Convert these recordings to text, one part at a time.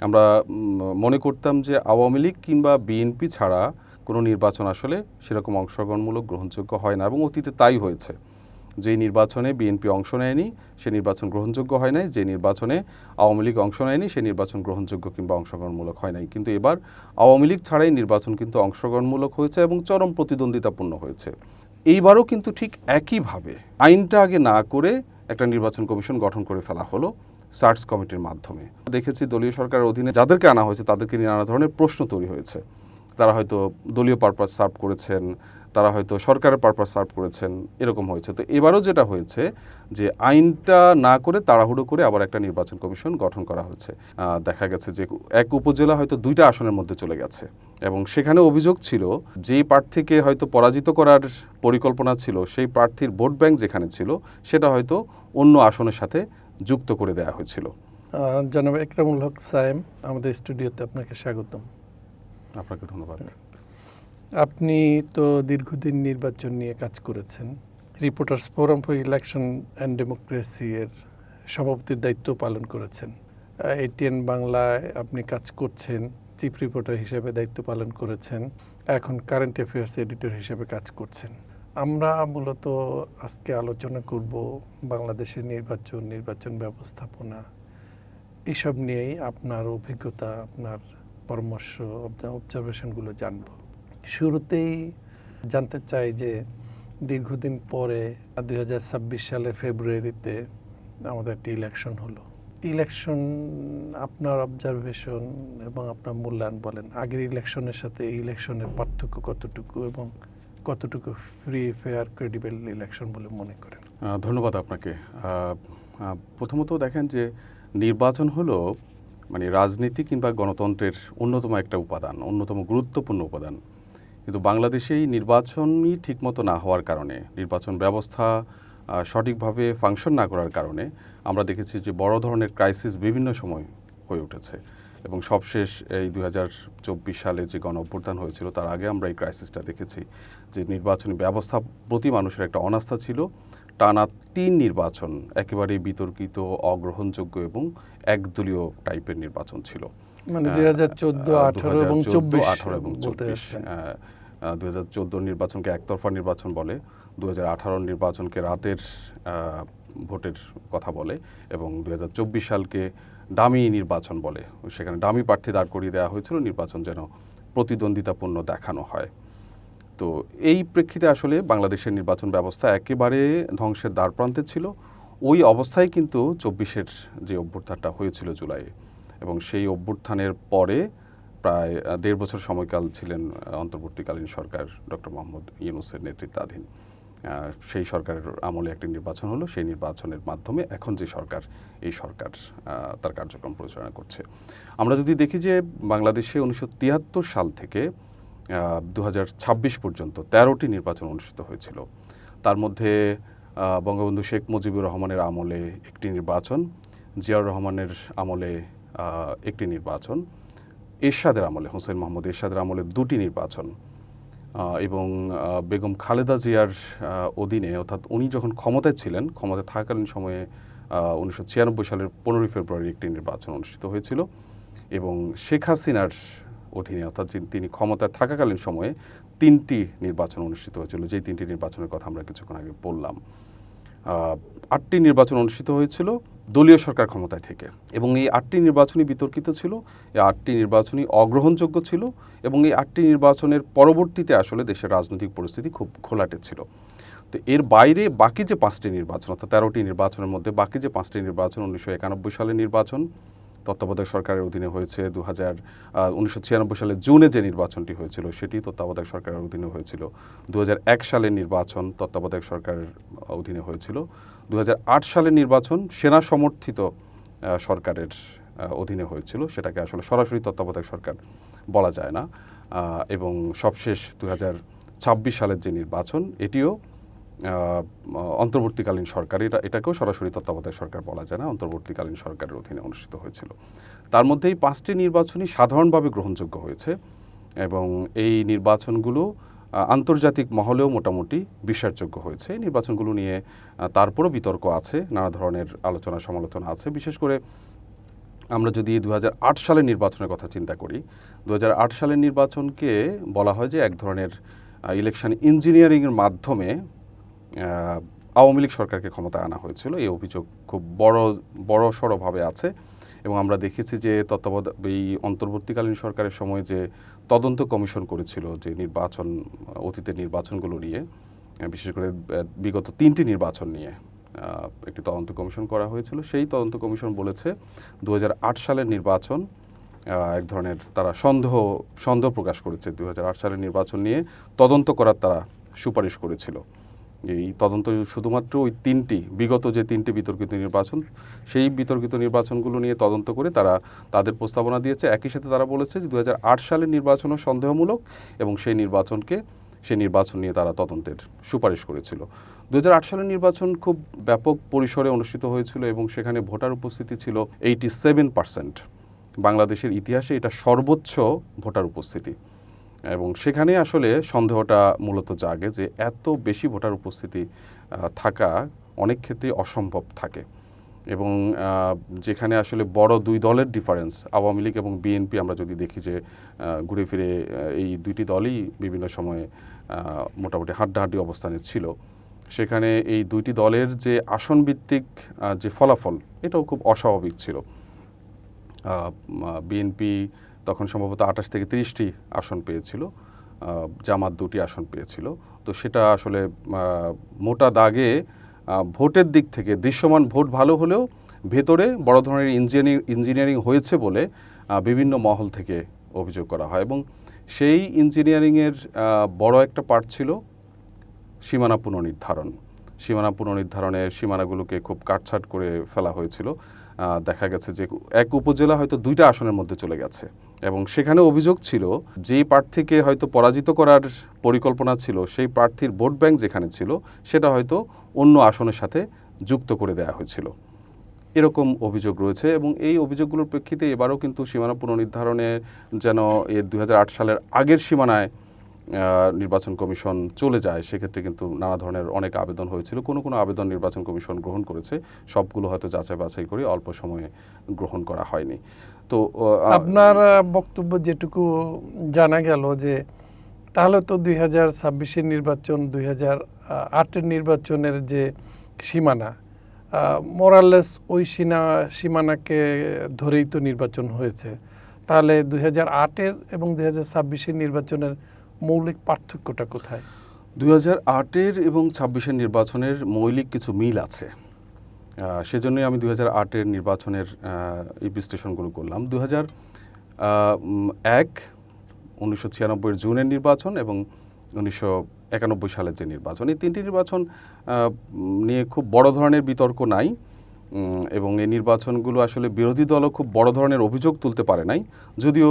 আমরা মনে করতাম যে আওয়ামী লীগ কিংবা বিএনপি ছাড়া কোনো নির্বাচন আসলে সেরকম অংশগ্রহণমূলক গ্রহণযোগ্য হয় না, এবং অতীতে তাই হয়েছে। যে নির্বাচনে বিএনপি অংশ নেয়নি সে নির্বাচন গ্রহণযোগ্য হয় নাই, যে নির্বাচনে আওয়ামী লীগ অংশ নেয়নি সে নির্বাচন গ্রহণযোগ্য কিংবা অংশগ্রহণমূলক হয় নাই। কিন্তু এবার আওয়ামী লীগ ছাড়াই নির্বাচন কিন্তু অংশগ্রহণমূলক হয়েছে এবং চরম প্রতিদ্বন্দ্বিতাপূর্ণ হয়েছে। এইবারও কিন্তু ঠিক একইভাবে আইনটা আগে না করে একটা নির্বাচন কমিশন গঠন করে ফেলা হলো সার্চ কমিটির মাধ্যমে। দেখেছি দলীয় সরকারের অধীনে যাদেরকে আনা হয়েছে তাদেরকে নিয়ে নানা ধরনের প্রশ্ন তৈরি হয়েছে। তারা হয়তো দলীয় পারপাস সার্ভ করেছেন, তারা হয়তো সরকারের পারপাস সার্ভ করেছেন, এরকম হয়েছে। তো এবারও যেটা হয়েছে যে আইনটা না করে তাড়াহুড়ো করে আবার একটা নির্বাচন কমিশন গঠন করা হয়েছে। দেখা গেছে যে এক উপজেলা হয়তো 2টা আসনের মধ্যে চলে গেছে, এবং সেখানে অভিযোগ ছিল যে প্রার্থীকে হয়তো পরাজিত করার পরিকল্পনা ছিল সেই প্রার্থীর ভোট ব্যাংক যেখানে ছিল সেটা হয়তো অন্য আসনের সাথে যুক্ত করে দেওয়া হয়েছিল। জনাব একরামুল হক সায়েম, আমাদের স্টুডিওতে আপনাকে স্বাগতম। আপনাকে ধন্যবাদ। আপনি তো দীর্ঘদিন নির্বাচন নিয়ে কাজ করেছেন, reporters forum for election and democracy এর সভাপতির দায়িত্ব পালন করেছেন। এটিএন বাংলায় আপনি কাজ করছেন, চিফ রিপোর্টার হিসেবে দায়িত্ব পালন করেছেন, এখন কারেন্ট অ্যাফেয়ার্স এডিটর হিসেবে কাজ করছেন। আমরা মূলত আজকে আলোচনা করব বাংলাদেশের নির্বাচন ব্যবস্থাপনা, এইসব নিয়েই আপনার অভিজ্ঞতা, আপনার পরামর্শ, অবজারভেশনগুলো জানব। শুরুতেই জানতে চাই যে দীর্ঘদিন পরে 2026 সালের ফেব্রুয়ারিতে আমাদের একটি ইলেকশন হলো। ইলেকশন, আপনার অবজারভেশন এবং আপনার মূল্যায়ন বলেন, আগের ইলেকশনের সাথে এই ইলেকশনের পার্থক্য কতটুকু এবং কতটুকু ফ্রি, ফেয়ার, ক্রেডিবল ইলেকশন বলে মনে করেন? ধন্যবাদ আপনাকে। প্রথমত দেখেন যে নির্বাচন হলো মানে রাজনীতি কিংবা গণতন্ত্রের অন্যতম একটা উপাদান, অন্যতম গুরুত্বপূর্ণ উপাদান। কিন্তু বাংলাদেশে এই নির্বাচনই ঠিকমতো না হওয়ার কারণে, নির্বাচন ব্যবস্থা সঠিকভাবে ফাংশন না করার কারণে আমরা দেখেছি যে বড় ধরনের ক্রাইসিস বিভিন্ন সময় হয়ে উঠেছে। এবং সবশেষ এই 2024 সালে যে গণ অভ্যুত্থান হয়েছিল তার আগে আমরা এই ক্রাইসিসটা দেখেছি যে নির্বাচনী ব্যবস্থা প্রতি মানুষের একটা অনাস্থা ছিল। টানা 3 নির্বাচন একেবারেই বিতর্কিত, অগ্রহণযোগ্য এবং একদলীয় টাইপের নির্বাচন ছিল। মানে 2014, 18 এবং 24 2014 নির্বাচনকে একতরফা নির্বাচন বলে, 2018 নির্বাচনকে রাতের ভোটের কথা বলে, এবং 2024 সালকে ডামি নির্বাচন বলে। সেখানে ডামি প্রার্থী দাঁড় করিয়ে দেওয়া হয়েছিল নির্বাচন যেন প্রতিদ্বন্দ্বিতাপূর্ণ দেখানো হয়। তো এই প্রেক্ষিতে আসলে বাংলাদেশের নির্বাচন ব্যবস্থা একেবারে ধ্বংসের দ্বারপ্রান্তে ছিল। ওই অবস্থায় কিন্তু 24-এর যে অভ্যুত্থানটা হয়েছিল জুলাইয়ে, এবং সেই অভ্যুত্থানের পরে প্রায় 1.5 বছর সময়কাল ছিলেন অন্তর্বর্তীকালীন সরকার ডক্টর মোহাম্মদ ইউনূসের নেতৃত্বাধীন। সেই সরকারের আমলে একটি নির্বাচন হলো, সেই নির্বাচনের মাধ্যমে এখন যে সরকার, এই সরকার তার কার্যক্রম পরিচালনা করছে। আমরা যদি দেখি যে বাংলাদেশে 1973 সাল থেকে 2026 পর্যন্ত 13টি নির্বাচন অনুষ্ঠিত হয়েছিল। তার মধ্যে বঙ্গবন্ধু শেখ মুজিবুর রহমানের আমলে একটি নির্বাচন, জিয়াউর রহমানের আমলে একটি নির্বাচন, এরশাদের আমলে, হোসেন মোহাম্মদ এরশাদের আমলে 2টি নির্বাচন, এবং বেগম খালেদা জিয়ার অধীনে, অর্থাৎ উনি যখন ক্ষমতায় ছিলেন, ক্ষমতায় থাকাকালীন সময়ে 1996 সালের 15 ফেব্রুয়ারি একটি নির্বাচন অনুষ্ঠিত হয়েছিল, এবং শেখ হাসিনার অধীনে, অর্থাৎ তিনি ক্ষমতায় থাকাকালীন সময়ে 3টি নির্বাচন অনুষ্ঠিত হয়েছিল, যেই 3টি নির্বাচনের কথা আমরা কিছুক্ষণ আগে বললাম। 8টি নির্বাচন অনুষ্ঠিত হয়েছিল দলীয় সরকার ক্ষমতায় থেকে, এবং এই 8টি নির্বাচনই বিতর্কিত ছিল, এই 8টি নির্বাচনই অগ্রহণযোগ্য ছিল, এবং এই 8টি নির্বাচনের পরবর্তীতে আসলে দেশের রাজনৈতিক পরিস্থিতি খুব ঘোলাটে ছিল। তো এর বাইরে বাকি যে 5টি নির্বাচন, অর্থাৎ 13টি নির্বাচনের মধ্যে বাকি যে 5টি নির্বাচন, 1991 সালের নির্বাচন তত্ত্বাবধায়ক সরকারের অধীনে হয়েছে, 1996 সালের জুনে যে নির্বাচনটি হয়েছিল সেটি তত্ত্বাবধায়ক সরকারের অধীনে হয়েছিল, 2001 সালের নির্বাচন তত্ত্বাবধায়ক সরকারের অধীনে হয়েছিল, 2008 সালের নির্বাচন সেনা সমর্থিত সরকারের অধীনে হয়েছিল, সেটাকে আসলে সরাসরি তত্ত্বাবধায়ক সরকার বলা যায় না, এবং সবশেষ 2026 সালের যে নির্বাচন এটিও অন্তর্বর্তীকালীন সরকার, এটাকেও সরাসরি তত্ত্বাবধায়ক সরকার বলা যায় না, অন্তর্বর্তীকালীন সরকারের অধীনে অনুষ্ঠিত হয়েছিল। তার মধ্যে এই 5টি নির্বাচনই সাধারণভাবে গ্রহণযোগ্য হয়েছে, এবং এই নির্বাচনগুলো আন্তর্জাতিক মহলেও মোটামুটি বিশ্বাসযোগ্য হয়েছে। এই নির্বাচনগুলো নিয়ে তারপরও বিতর্ক আছে, নানা ধরনের আলোচনা সমালোচনা আছে। বিশেষ করে আমরা যদি 2008 সালের নির্বাচনের কথা চিন্তা করি, 2008 সালের নির্বাচনকে বলা হয় যে এক ধরনের ইলেকশন ইঞ্জিনিয়ারিংয়ের মাধ্যমে আওয়ামী লীগ সরকারকে ক্ষমতায় আনা হয়েছিল। এই অভিযোগ খুব বড় সড়ভাবে আছে এবং আমরা দেখেছি যে এই অন্তর্বর্তীকালীন সরকারের সময় যে তদন্ত কমিশন করেছিল যে অতীতের নির্বাচনগুলো নিয়ে, বিশেষ করে বিগত 3টি নির্বাচন নিয়ে একটি তদন্ত কমিশন করা হয়েছিল। সেই তদন্ত কমিশন বলেছে 2008 সালের নির্বাচন এক ধরনের তারা সন্দেহ প্রকাশ করেছে। 2008 সালের নির্বাচন নিয়ে তদন্ত করার তারা সুপারিশ করেছিল। এই তদন্ত শুধুমাত্র ওই বিগত যে 3টি বিতর্কিত নির্বাচন, সেই বিতর্কিত নির্বাচনগুলো নিয়ে তদন্ত করে তারা তাদের প্রস্তাবনা দিয়েছে। একই সাথে তারা বলেছে যে 2008 সালের নির্বাচনও সন্দেহমূলক এবং সেই নির্বাচন নিয়ে তারা তদন্তের সুপারিশ করেছিল। 2008 সালের নির্বাচন খুব ব্যাপক পরিসরে অনুষ্ঠিত হয়েছিল এবং সেখানে ভোটার উপস্থিতি ছিল 87%। বাংলাদেশের ইতিহাসে এটা সর্বোচ্চ ভোটার উপস্থিতি এবং সেখানে আসলে সন্দেহটা মূলত জাগে যে এত বেশি ভোটার উপস্থিতি থাকা অনেক ক্ষেত্রে অসম্ভব থাকে এবং যেখানে আসলে বড় দুই দলের ডিফারেন্স, আওয়ামী লীগ এবং বিএনপি, আমরা যদি দেখি যে ঘুরে ফিরে এই দুইটি দলই বিভিন্ন সময়ে মোটামুটি হাড্ডাহাড্ডি অবস্থানে ছিল, সেখানে এই দুইটি দলের যে আসনভিত্তিক যে ফলাফল, এটাও খুব অস্বাভাবিক ছিল। বিএনপি তখন সম্ভবত 28 থেকে 30টি আসন পেয়েছিল, জামাত 2টি আসন পেয়েছিল। তো সেটা আসলে মোটা দাগে ভোটের দিক থেকে দৃশ্যমান ভোট ভালো হলেও ভেতরে বড় ধরনের ইঞ্জিনিয়ারিং হয়েছে বলে বিভিন্ন মহল থেকে অভিযোগ করা হয় এবং সেই ইঞ্জিনিয়ারিংয়ের বড় একটা পার্ট ছিল সীমানা পুনর্নির্ধারণের সীমানাগুলোকে খুব কাটছাঁট করে ফেলা হয়েছিল। দেখা গেছে যে এক উপজেলা হয়তো 2টা আসনের মধ্যে চলে গেছে এবং সেখানে অভিযোগ ছিল যেই প্রার্থীকে হয়তো পরাজিত করার পরিকল্পনা ছিল, সেই প্রার্থীর ভোট ব্যাংক যেখানে ছিল সেটা হয়তো অন্য আসনের সাথে যুক্ত করে দেওয়া হয়েছিল। এরকম অভিযোগ রয়েছে এবং এই অভিযোগগুলোর প্রেক্ষিতে এবারও কিন্তু সীমানা পুনর্নির্ধারণে যেন এর 2008 সালের আগের সীমানায় নির্বাচন কমিশন চলে যায়, সেক্ষেত্রে কিন্তু নানা ধরনের অনেক আবেদন হয়েছিল। কোনো আবেদন নির্বাচন কমিশন গ্রহণ করেছে, সবগুলো হয়তো যাচাই বাছাই করে অল্প সময়ে গ্রহণ করা হয়নি। তো আপনার বক্তব্য যেটুকু জানা গেল যে তাহলে তো 2026-এর নির্বাচন 2008-এর নির্বাচনের যে সীমানা, মোরালেস ওই সীমানাকে ধরেই তো নির্বাচন হয়েছে। তাহলে 2008-এর এবং 2026-এর নির্বাচনের মৌলিক পার্থক্যটা কোথায়? 2008-এর এবং 26-এর নির্বাচনের মৌলিক কিছু মিল আছে, সেজন্যই আমি 2008-এর নির্বাচনের এই বিশ্লেষণগুলো করলাম। 1996 জুনের নির্বাচন এবং 1991 সালের যে নির্বাচন, এই 3টি নির্বাচন নিয়ে খুব বড় ধরনের বিতর্ক নাই এবং এই নির্বাচনগুলো আসলে বিরোধী দলও খুব বড় ধরনের অভিযোগ তুলতে পারে নাই। যদিও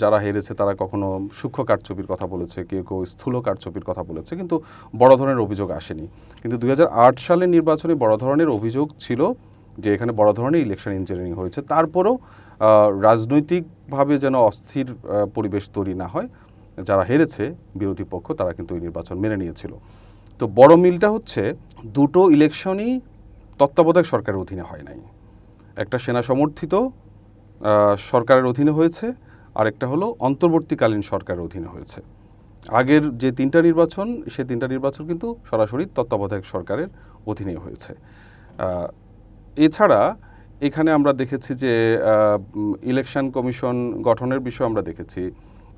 যারা হেরেছে তারা কখনো সূক্ষ্ম কারচুপির কথা বলেছে, কেউ স্থূল কারচুপির কথা বলেছে, কিন্তু বড় ধরনের অভিযোগ আসেনি। কিন্তু 2008 সালের নির্বাচনে বড় ধরনের অভিযোগ ছিল যে এখানে বড় ধরনের ইলেকশন ইঞ্জিনিয়ারিং হয়েছে। তারপরও রাজনৈতিকভাবে যেন অস্থির পরিবেশ তৈরি না হয়, যারা হেরেছে বিরোধী পক্ষ তারা কিন্তু এই নির্বাচন মেনে নিয়েছিল। তো বড় মিলটা হচ্ছে দুটো ইলেকশনই তত্ত্বাবধায়ক সরকারের অধীনে হয় নাই। একটা সেনা সমর্থিত সরকারের অধীনে হয়েছে, আর একটা হলো অন্তর্বর্তীকালীন সরকারের অধীনে হয়েছে। আগের যে 3টা নির্বাচন, সেই 3টা নির্বাচন কিন্তু সরাসরি তত্ত্বাবধায়ক সরকারের অধীনে হয়েছে। এছাড়া এখানে আমরা দেখেছি যে ইলেকশন কমিশন গঠনের বিষয় আমরা দেখেছি।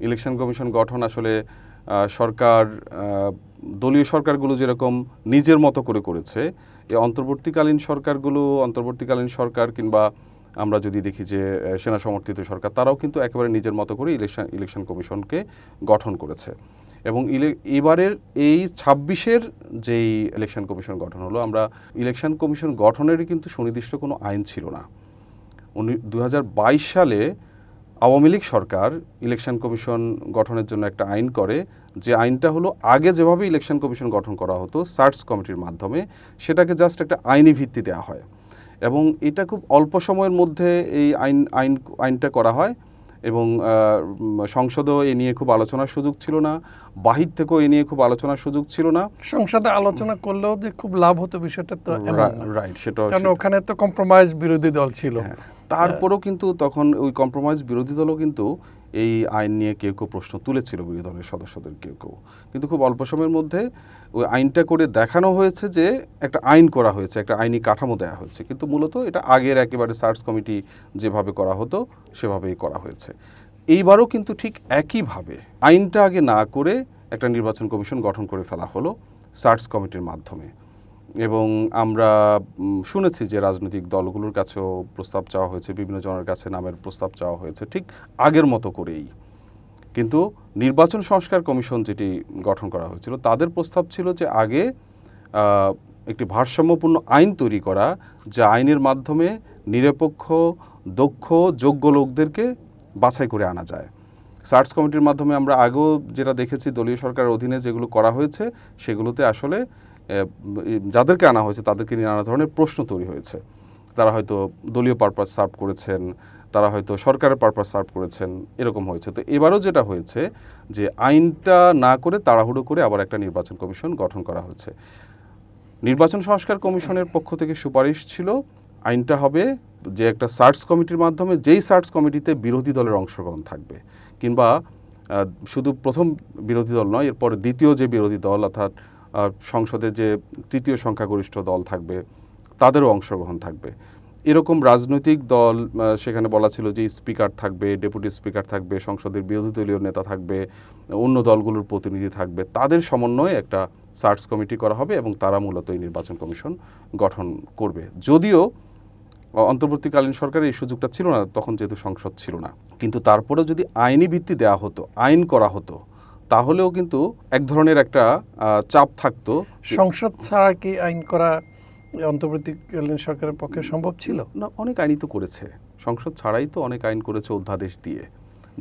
ইলেকশন কমিশন গঠন আসলে সরকার, দলীয় সরকারগুলো যেরকম নিজের মতো করে করেছে, এই অন্তর্বর্তীকালীন সরকার কিংবা আমরা যদি দেখি যে সেনা সমর্থিত সরকার, তারাও কিন্তু একেবারে নিজের মতো করে ইলেকশন কমিশনকে গঠন করেছে। এবং এবারের এই 26-এর যেই ইলেকশন কমিশন গঠন হলো, আমরা ইলেকশন কমিশন গঠনেরই কিন্তু সুনির্দিষ্ট কোনো আইন ছিল না। 2022 সালে আওয়ামী লীগ সরকার ইলেকশন কমিশন গঠনের জন্য একটা আইন করে, যে আইনটা হলো আগে যেভাবে ইলেকশন কমিশন গঠন করা হতো সার্চ কমিটির মাধ্যমে, সেটাকে জাস্ট একটা আইনি ভিত্তি দেওয়া হয় এবং এটা খুব অল্প সময়ের মধ্যে এই আইনটা করা হয় এবং সংসদেও এ নিয়ে খুব আলোচনার সুযোগ ছিল না, বাহির থেকেও এ নিয়ে খুব আলোচনার সুযোগ ছিল না। সংসদে আলোচনা করলেও যে খুব লাভ হতো বিষয়টা তো এমন না। রাইট, সেটা কারণ ওখানে তো কম্প্রোমাইজ বিরোধী দল ছিল। তারপরেও কিন্তু তখন ওই কম্প্রোমাইজ বিরোধী দলও কিন্তু এই আইন নিয়ে কেউ কেউ প্রশ্ন তুলেছিল, বিরোধী দলের সদস্যদের কেউ কেউ, কিন্তু খুব অল্প সময়ের মধ্যে ওই আইনটা করে দেখানো হয়েছে যে একটা আইন করা হয়েছে, একটা আইনি কাঠামো দেওয়া হয়েছে, কিন্তু মূলত এটা আগের একেবারে সার্চ কমিটি যেভাবে করা হতো সেভাবেই করা হয়েছে। এইবারও কিন্তু ঠিক একইভাবে আইনটা আগে না করে একটা নির্বাচন কমিশন গঠন করে ফেলা হলো সার্চ কমিটির মাধ্যমে। এবং আমরা শুনেছি যে রাজনৈতিক দলগুলোর কাছেও প্রস্তাব চাওয়া হয়েছে, বিভিন্ন জনের কাছে নামের প্রস্তাব চাওয়া হয়েছে ঠিক আগের মতো করেই। কিন্তু নির্বাচন সংস্কার কমিশন যেটি গঠন করা হয়েছিল তাদের প্রস্তাব ছিল যে আগে একটি ভারসাম্যপূর্ণ আইন তৈরি করা, যে আইনের মাধ্যমে নিরপেক্ষ, দক্ষ, যোগ্য লোকদেরকে বাছাই করে আনা যায়। সার্চ কমিটির মাধ্যমে আমরা আগেও যেটা দেখেছি দলীয় সরকারের অধীনে যেগুলো করা হয়েছে সেগুলোতে আসলে যাদেরকে আনা হয়েছে তাদেরকে নিয়ে নানা ধরনের প্রশ্ন তৈরি হয়েছে। তারা হয়তো দলীয় পারপাস সার্ভ করেছেন, তারা হয়তো সরকারের পারপাস সার্ভ করেছেন, এরকম হয়েছে। তো এবারও যেটা হয়েছে যে আইনটা না করে তাড়াহুড়ো করে আবার একটা নির্বাচন কমিশন গঠন করা হয়েছে। নির্বাচন সংস্কার কমিশনের পক্ষ থেকে সুপারিশ ছিল আইনটা হবে যে একটা সার্চ কমিটির মাধ্যমে, যেই সার্চ কমিটিতে বিরোধী দলের অংশগ্রহণ থাকবে, কিংবা শুধু প্রথম বিরোধী দল নয়, এরপর দ্বিতীয় যে বিরোধী দল অর্থাৎ সংসদে যে তৃতীয় সংখ্যাগরিষ্ঠ দল থাকবে তাদেরও অংশগ্রহণ থাকবে। এরকম রাজনৈতিক দল সেখানে বলা ছিল যে স্পিকার থাকবে, ডেপুটি স্পিকার থাকবে, সংসদের বিরোধী দলীয় নেতা থাকবে, অন্য দলগুলোর প্রতিনিধি থাকবে, তাদের সমন্বয়ে একটা সার্চ কমিটি করা হবে এবং তারা মূলত এই নির্বাচন কমিশন গঠন করবে। যদিও অন্তর্বর্তীকালীন সরকারের এই সুযোগটা ছিল না, তখন যেহেতু সংসদ ছিল না, কিন্তু তারপরেও যদি আইনি ভিত্তি দেওয়া হতো, আইন করা হতো, তাহলেও কিন্তু এক ধরনের একটা চাপ থাকতো। সংসদ ছাড়া কি আইন করা অন্তর্বর্তীকালীন সরকারের পক্ষে সম্ভব ছিল না? অনেক আইনই তো করেছে, সংসদ ছাড়াই তো অনেক আইন করেছে অধ্যাদেশ দিয়ে,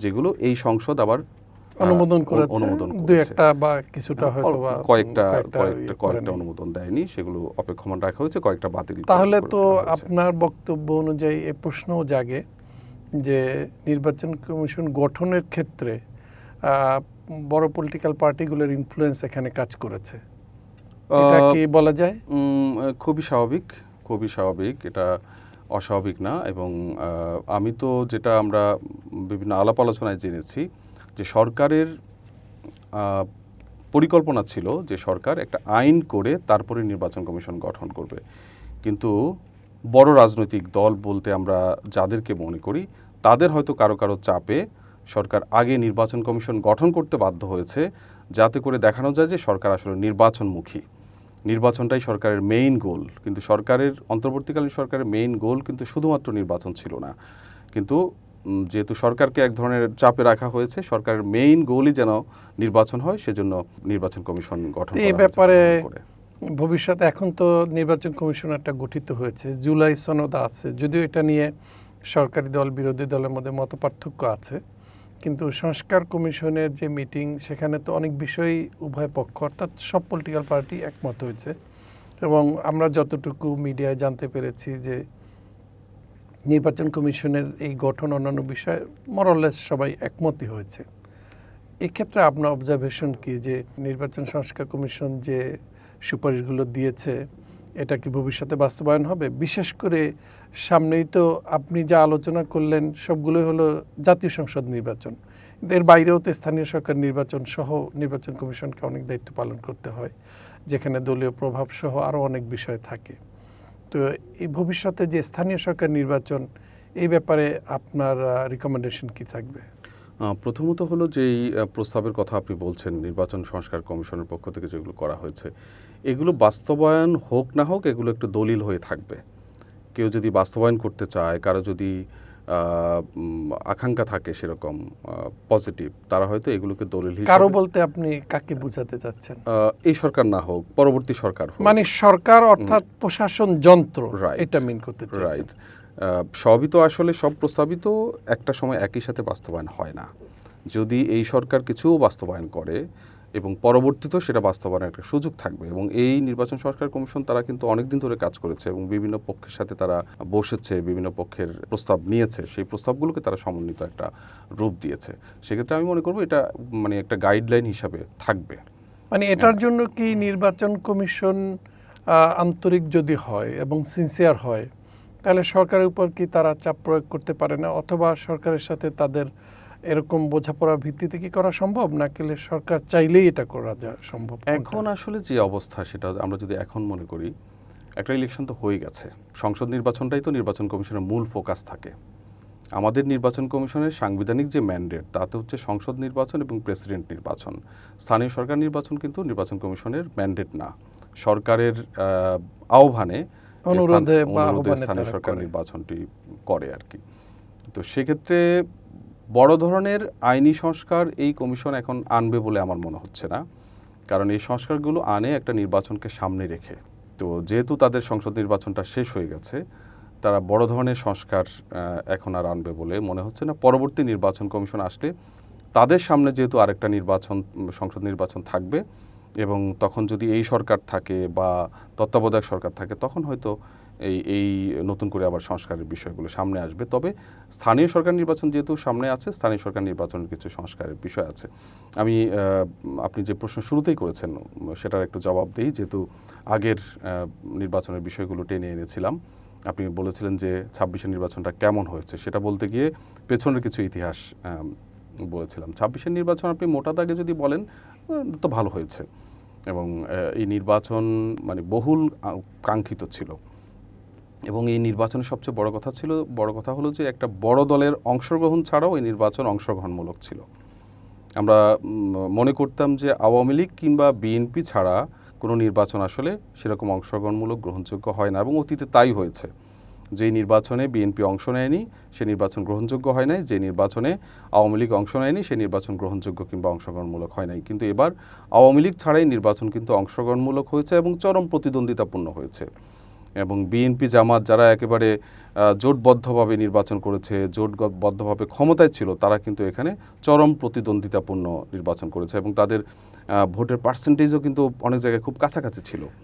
যেগুলো এই সংসদ আবার অনুমোদন করেছে, দুই একটা বা কিছুটা হয়তো বা কয়েকটা অনুমোদন দেয়নি, সেগুলো অপেক্ষমান রাখা হয়েছে, কয়েকটা বাতিল। তাহলে তো আপনার বক্তব্য অনুযায়ী এই প্রশ্নও জাগে যে নির্বাচন কমিশন গঠনের ক্ষেত্রে বড় পলিটিক্যাল পার্টিগুলোর ইনফ্লুয়েন্স এখানে কাজ করেছে, এটা কি বলা যায়? খুবই স্বাভাবিক, এটা অস্বাভাবিক না। এবং আমি তো যেটা আমরা বিভিন্ন আলাপ আলোচনায় জেনেছি যে সরকারের পরিকল্পনা ছিল যে সরকার একটা আইন করে তারপরে নির্বাচন কমিশন গঠন করবে, কিন্তু বড় রাজনৈতিক দল বলতে আমরা যাদেরকে মনে করি তাদের হয়তো কারো কারো চাপে সরকার আগে নির্বাচন কমিশন গঠন করতে বাধ্য হয়েছে, যাতে করে দেখানো যায় যে সরকার আসলে নির্বাচনমুখী, নির্বাচনটাই সরকারের মেইন গোল। কিন্তু অন্তর্বর্তীকালীন সরকারের মেইন গোল কিন্তু শুধুমাত্র নির্বাচন ছিল না, কিন্তু যেহেতু সরকারকে এক ধরনের চাপে রাখা হয়েছে, সরকারের মেইন গোলই যেন নির্বাচন হয়, সেজন্য নির্বাচন কমিশন গঠন করা হয়েছে। এই ব্যাপারে ভবিষ্যতে এখন তো নির্বাচন কমিশন একটা গঠিত হয়েছে, জুলাই সনদ আছে, যদিও এটা নিয়ে সরকারি দল বিরোধী দলের মধ্যে মতপার্থক্য আছে, কিন্তু সংস্কার কমিশনের যে মিটিং সেখানে তো অনেক বিষয়ই উভয় পক্ষ অর্থাৎ সব পলিটিক্যাল পার্টি একমত হয়েছে। এবং আমরা যতটুকু মিডিয়ায় জানতে পেরেছি যে নির্বাচন কমিশনের এই গঠন অন্যান্য বিষয়ে মরলেস সবাই একমতই হয়েছে। এক্ষেত্রে আপনার অবজারভেশন কি যে নির্বাচন সংস্কার কমিশন যে সুপারিশগুলো দিয়েছে এটা কি ভবিষ্যতে বাস্তবায়ন হবে? বিশেষ করে সামনেই তো আপনি যা আলোচনা করলেন সবগুলোই হলো জাতীয় সংসদ নির্বাচন, এর বাইরেও তো স্থানীয় সরকার নির্বাচন সহ নির্বাচন কমিশনকে অনেক দায়িত্ব পালন করতে হয়, যেখানে দলীয় প্রভাব সহ আরও অনেক বিষয় থাকে। তো এই ভবিষ্যতে যে স্থানীয় সরকার নির্বাচন, এই ব্যাপারে আপনার রিকমেন্ডেশন কি থাকবে? প্রথমত হলো যে এই প্রস্তাবের কথা আপনি বলছেন নির্বাচন সংস্কার কমিশনের পক্ষ থেকে যেগুলো করা হয়েছে, এগুলো বাস্তবায়ন হোক না হোক এগুলো একটু দলিল হয়ে থাকবে। কেউ যদি বাস্তবায়ন করতে চায়, কারো যদি আকাঙ্ক্ষা থাকে সেরকম পজিটিভ, তারা হয়তো এগুলোকে দলিল হিসেবে, কারো বলতে আপনি কাকে বোঝাতে চাচ্ছেন? এই সরকার না হোক, পরবর্তী সরকার হোক, মানে সরকার অর্থাৎ প্রশাসন যন্ত্র, এটা মিন করতে চাচ্ছেন? রাইট। সবই তো আসলে সব প্রস্তাবই তো একটা সময় একই সাথে বাস্তবায়ন হয় না। যদি এই সরকার কিছু বাস্তবায়ন করে এবং পরবর্তীতেও সেটা বাস্তবায়নের একটা সুযোগ থাকবে। এবং এই নির্বাচন সংস্কার কমিশন তারা কিন্তু অনেকদিন ধরে কাজ করেছে এবং বিভিন্ন পক্ষের সাথে তারা বসেছে, বিভিন্ন পক্ষের প্রস্তাব নিয়েছে, সেই প্রস্তাবগুলোকে তারা সমন্বিত একটা রূপ দিয়েছে। সেক্ষেত্রে আমি মনে করবো এটা মানে একটা গাইডলাইন হিসাবে থাকবে। মানে এটার জন্য কি নির্বাচন কমিশন আন্তরিক যদি হয় এবং সিনসিয়ার হয়, তাহলে সরকারের উপর কি তারা চাপ প্রয়োগ করতে পারে না, অথবা সরকারের সাথে তাদের এরকম বোঝাপড়ার ভিত্তিতে কি করা সম্ভব, নাকি সরকার চাইলেই এটা করা সম্ভব? এখন আসলে যে অবস্থা সেটা আমরা যদি এখন মনে করি, একটা ইলেকশন তো হয়ে গেছে, সংসদ নির্বাচনটাই তো নির্বাচন কমিশনের মূল ফোকাস থাকে। আমাদের নির্বাচন কমিশনের সাংবিধানিক যে ম্যান্ডেট তাতে হচ্ছে সংসদ নির্বাচন এবং প্রেসিডেন্ট নির্বাচন। স্থানীয় সরকার নির্বাচন কিন্তু নির্বাচন কমিশনের ম্যান্ডেট না, সরকারের আহ্বানে অনুরোধে স্থানীয় সরকার নির্বাচনটি করে আর কি। তো সেক্ষেত্রে বড় ধরনের আইনি সংস্কার এই কমিশন এখন আনবে বলে আমার মনে হচ্ছে না, কারণ এই সংস্কারগুলো আনে একটা নির্বাচনকে সামনে রেখে। তো যেহেতু তাদের সংসদ নির্বাচনটা শেষ হয়ে গেছে, তারা বড় ধরনের সংস্কার এখন আর আনবে বলে মনে হচ্ছে না। পরবর্তী নির্বাচন কমিশন আসলে তাদের সামনে যেহেতু আরেকটা সংসদ নির্বাচন থাকবে, এবং তখন যদি এই সরকার থাকে বা তত্ত্বাবধায়ক সরকার থাকে, তখন হয়তো এই নতুন করে আবার সংস্কারের বিষয়গুলো সামনে আসবে। তবে স্থানীয় সরকার নির্বাচন যেহেতু সামনে আছে, স্থানীয় সরকার নির্বাচনের কিছু সংস্কারের বিষয় আছে। আমি আপনি যে প্রশ্ন শুরুতেই করেছেন সেটার একটু জবাব দিই, যেহেতু আগের নির্বাচনের বিষয়গুলো টেনে এনেছিলাম। আপনি বলেছিলেন যে ২৬-এর নির্বাচনটা কেমন হয়েছে, সেটা বলতে গিয়ে পেছনের কিছু ইতিহাস বলেছিলাম। ২৬-এর নির্বাচন আপনি মোটা দাগে যদি বলেন তো ভালো হয়েছে, এবং এই নির্বাচন মানে বহুল কাঙ্ক্ষিত ছিল, এবং এই নির্বাচনের সবচেয়ে বড় কথা হলো যে একটা বড় দলের অংশগ্রহণ ছাড়াও এই নির্বাচন অংশগ্রহণমূলক ছিল। আমরা মনে করতাম যে আওয়ামী লীগ কিংবা বিএনপি ছাড়া কোনো নির্বাচন আসলে সেরকম অংশগ্রহণমূলক গ্রহণযোগ্য হয় না, এবং অতীতে তাই হয়েছে। যে নির্বাচনে বিএনপি অংশ নেয়নি সে নির্বাচন গ্রহণযোগ্য হয় নাই, যে নির্বাচনে আওয়ামী লীগ অংশ নেয়নি সে নির্বাচন গ্রহণযোগ্য কিংবা অংশগ্রহণমূলক হয় নাই। কিন্তু এবার আওয়ামী লীগ ছাড়াই নির্বাচন কিন্তু অংশগ্রহণমূলক হয়েছে এবং চরম প্রতিদ্বন্দ্বিতাপূর্ণ হয়েছে। এবং বিএনপি জামাত যারা একেবারে জোটবদ্ধভাবে নির্বাচন করেছে, জোটবদ্ধভাবে ক্ষমতায় ছিল, তারা কিন্তু এখানে চরম প্রতিদ্বন্দ্বিতাপূর্ণ নির্বাচন করেছে, এবং তাদের ভোটের পার্সেন্টেজও কিন্তু অনেক জায়গায় খুব কাছাকাছি ছিল।